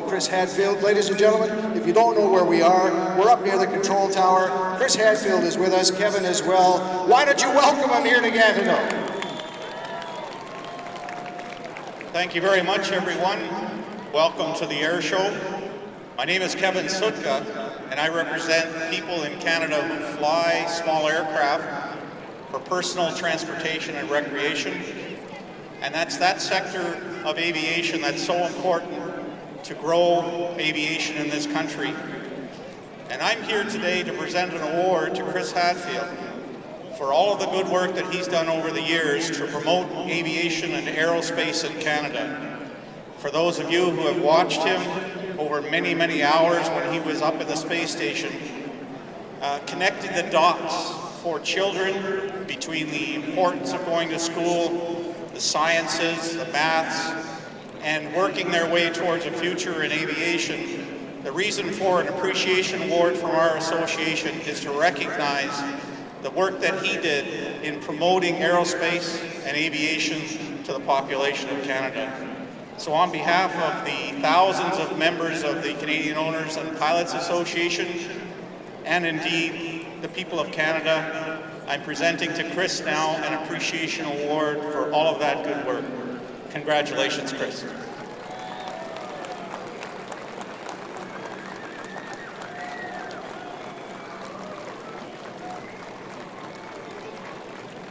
Chris Hadfield. Ladies and gentlemen, if you don't know where we are, we're up near the control tower. Chris Hadfield is with us, Kevin as well. Why don't you welcome him here to Gatineau? Thank you very much, everyone. Welcome to the air show. My name is Kevin Sutka, and I represent people in Canada who fly small aircraft for personal transportation and recreation. And that's that sector of aviation that's so important to grow aviation in this country. And I'm here today to present an award to Chris Hadfield for all of the good work that he's done over the years to promote aviation and aerospace in Canada. For those of you who have watched him over many, many hours when he was up at the space station, connecting the dots for children between the importance of going to school, the sciences, the maths, and working their way towards a future in aviation. The reason for an appreciation award from our association is to recognize the work that he did in promoting aerospace and aviation to the population of Canada. So on behalf of the thousands of members of the Canadian Owners and Pilots Association, and indeed the people of Canada, I'm presenting to Chris now an appreciation award for all of that good work. Congratulations, Chris.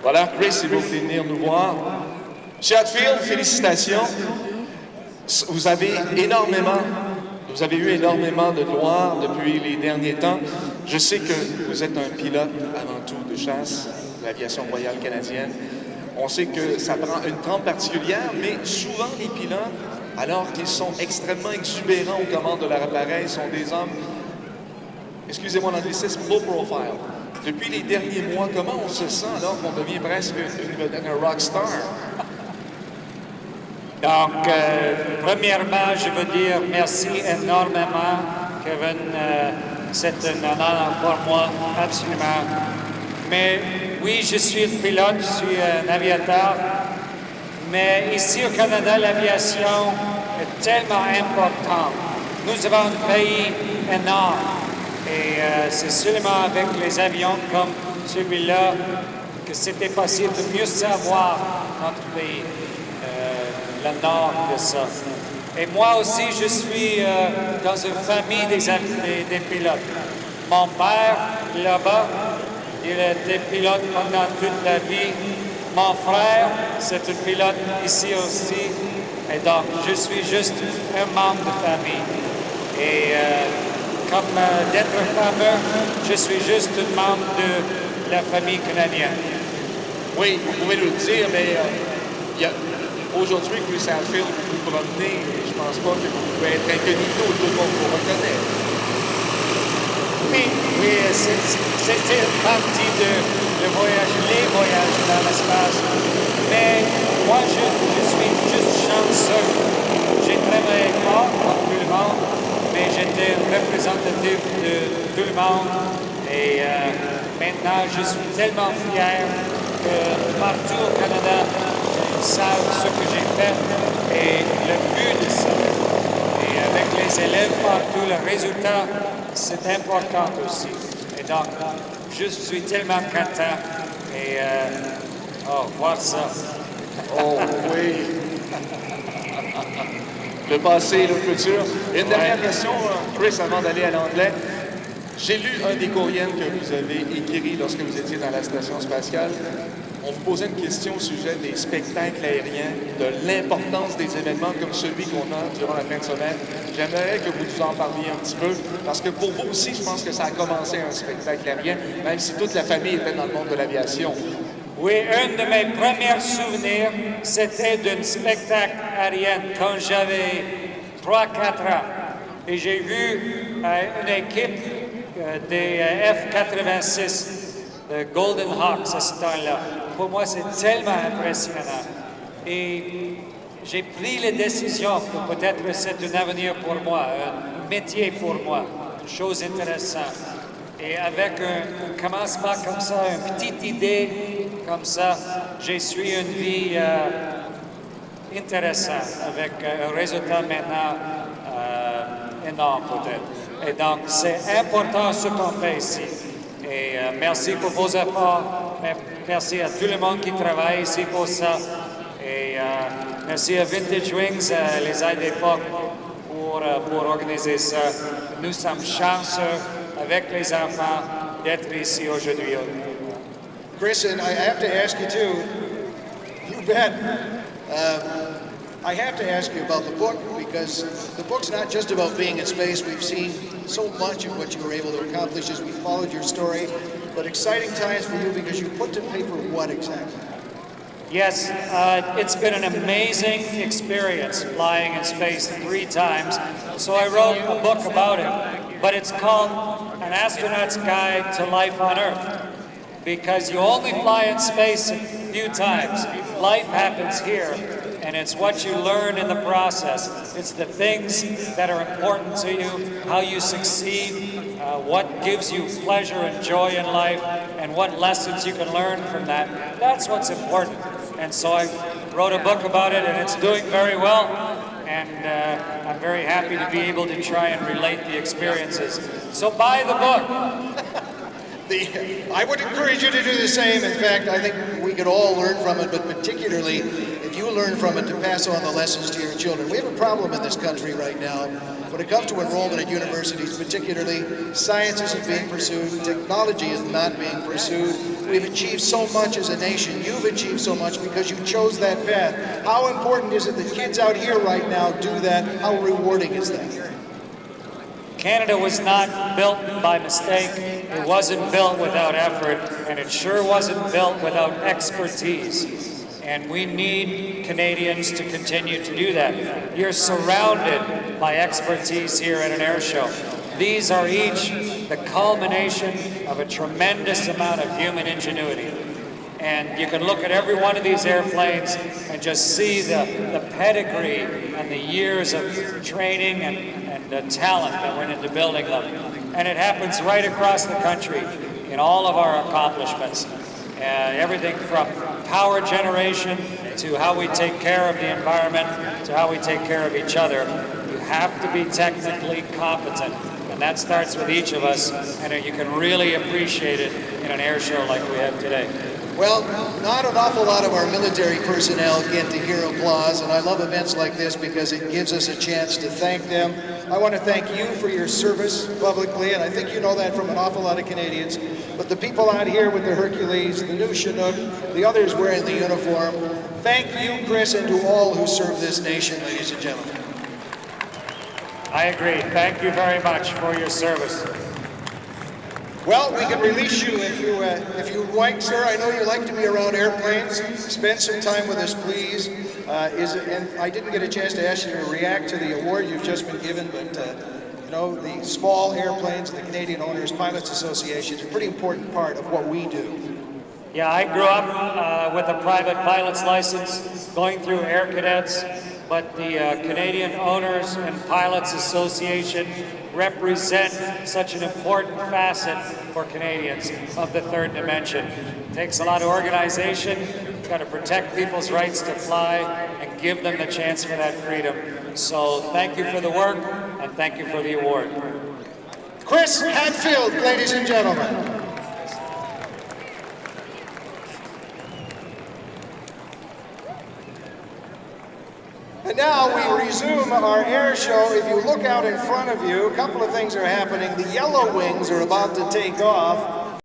Voilà, Chris, il vous voulez venir nous voir. Monsieur Hadfield, félicitations. Vous avez eu énormément de gloire depuis les derniers temps. Je sais que vous êtes un pilote avant tout de chasse de l'aviation royale canadienne. On sait que ça prend une trempe particulière, mais souvent les pilotes, alors qu'ils sont extrêmement exubérants aux commandes de leur appareil, sont des hommes, excusez-moi l'anglicisme, low profile. Depuis les derniers mois, comment on se sent alors qu'on devient presque une vedette, un rockstar? Donc, premièrement, je veux dire merci énormément, Kevin. C'est un honneur pour moi, absolument. Mais oui, je suis un pilote, je suis un aviateur. Mais ici au Canada, l'aviation est tellement importante. Nous avons un pays énorme. Et c'est seulement avec les avions comme celui-là que c'était possible de mieux savoir notre pays, le nord de ça. Et moi aussi, je suis dans une famille des pilotes. Mon père, là-bas, il a été pilote pendant toute la vie. Mon frère, c'est un pilote ici aussi. Et donc, je suis juste un membre de famille. Et comme d'être fameux, je suis juste un membre de la famille canadienne. Oui, vous pouvez nous le dire, mais aujourd'hui, Chris Hadfield, vous vous promenez, je ne pense pas que vous pouvez être incognito, tout le monde vous reconnaît. Oui, c'était une partie de voyage, les voyages dans l'espace. Mais moi, je suis juste chanceux. J'ai travaillé fort comme tout le monde, mais j'étais représentatif de tout le monde. Et maintenant, je suis tellement fier que partout au Canada, ils savent ce que j'ai fait et le but de ça. Et avec les élèves partout, le résultat, c'est important aussi. Et donc, je suis tellement content et voir ça. Oh oui! Le passé et le futur. Une dernière question, Chris, avant d'aller à l'anglais. J'ai lu un des courriels que vous avez écrit lorsque vous étiez dans la station spatiale. On vous posait une question au sujet des spectacles aériens, de l'importance des événements comme celui qu'on a durant la fin de semaine. J'aimerais que vous nous en parliez un petit peu, parce que pour vous aussi, je pense que ça a commencé un spectacle aérien, même si toute la famille était dans le monde de l'aviation. Oui, un de mes premiers souvenirs, c'était d'un spectacle aérien quand j'avais 3-4 ans. Et j'ai vu une équipe des F-86, Golden Hawks à ce temps-là. Pour moi, c'est tellement impressionnant. Et j'ai pris la décision que peut-être c'est un avenir pour moi, un métier pour moi, une chose intéressante. Et avec un commencement comme ça, une petite idée comme ça, j'ai suivi une vie intéressante avec un résultat maintenant énorme peut-être. Et donc, c'est important ce qu'on fait ici. Et merci pour vos efforts. Merci à tout le monde qui travaille ici pour ça. Et merci à Vintage Wings, les aides d'époque, pour organiser ça. Nous sommes chanceux avec les enfants d'être ici aujourd'hui. Chris, and I have to ask you too, you bet. I have to ask you about the book, because the book's not just about being in space. We've seen so much of what you were able to accomplish as we followed your story, but exciting times for you because you put to paper what exactly? Yes, it's been an amazing experience flying in space 3 times, so I wrote a book about it, but it's called An Astronaut's Guide to Life on Earth, because you only fly in space a few times. Life happens here, and it's what you learn in the process. It's the things that are important to you, how you succeed, what gives you pleasure and joy in life, and what lessons you can learn from that. That's what's important. And so I wrote a book about it, and it's doing very well, and I'm very happy to be able to try and relate the experiences. So buy the book. I would encourage you to do the same. In fact, I think we could all learn from it, but particularly if you learn from it, to pass on the lessons to your children. We have a problem in this country right now. When it comes to enrollment at universities, particularly, science isn't being pursued, technology is not being pursued. We've achieved so much as a nation. You've achieved so much because you chose that path. How important is it that kids out here right now do that? How rewarding is that? Canada was not built by mistake, it wasn't built without effort, and it sure wasn't built without expertise. And we need Canadians to continue to do that. You're surrounded by expertise here at an air show. These are each the culmination of a tremendous amount of human ingenuity. And you can look at every one of these airplanes and just see the pedigree and the years of training and the talent that went into building them. And it happens right across the country in all of our accomplishments. Everything from power generation to how we take care of the environment to how we take care of each other. You have to be technically competent. And that starts with each of us, and you can really appreciate it in an air show like we have today. Well, not an awful lot of our military personnel get to hear applause, and I love events like this because it gives us a chance to thank them. I want to thank you for your service publicly, and I think you know that from an awful lot of Canadians. But the people out here with the Hercules, the new Chinook, the others wearing the uniform, thank you, Chris, and to all who serve this nation, ladies and gentlemen. I agree. Thank you very much for your service. Well, we can release you if you like, sir. I know you like to be around airplanes. Spend some time with us, please. And I didn't get a chance to ask you to react to the award you've just been given, but you know, the small airplanes, the Canadian Owners Pilots Association is a pretty important part of what we do. Yeah, I grew up with a private pilot's license, going through Air Cadets, but the Canadian Owners and Pilots Association represent such an important facet for Canadians of the third dimension. It takes a lot of organization. You've got to protect people's rights to fly and give them the chance for that freedom. So thank you for the work, and thank you for the award. Chris Hadfield, ladies and gentlemen. And now we resume our air show. If you look out in front of you, a couple of things are happening. The yellow wings are about to take off.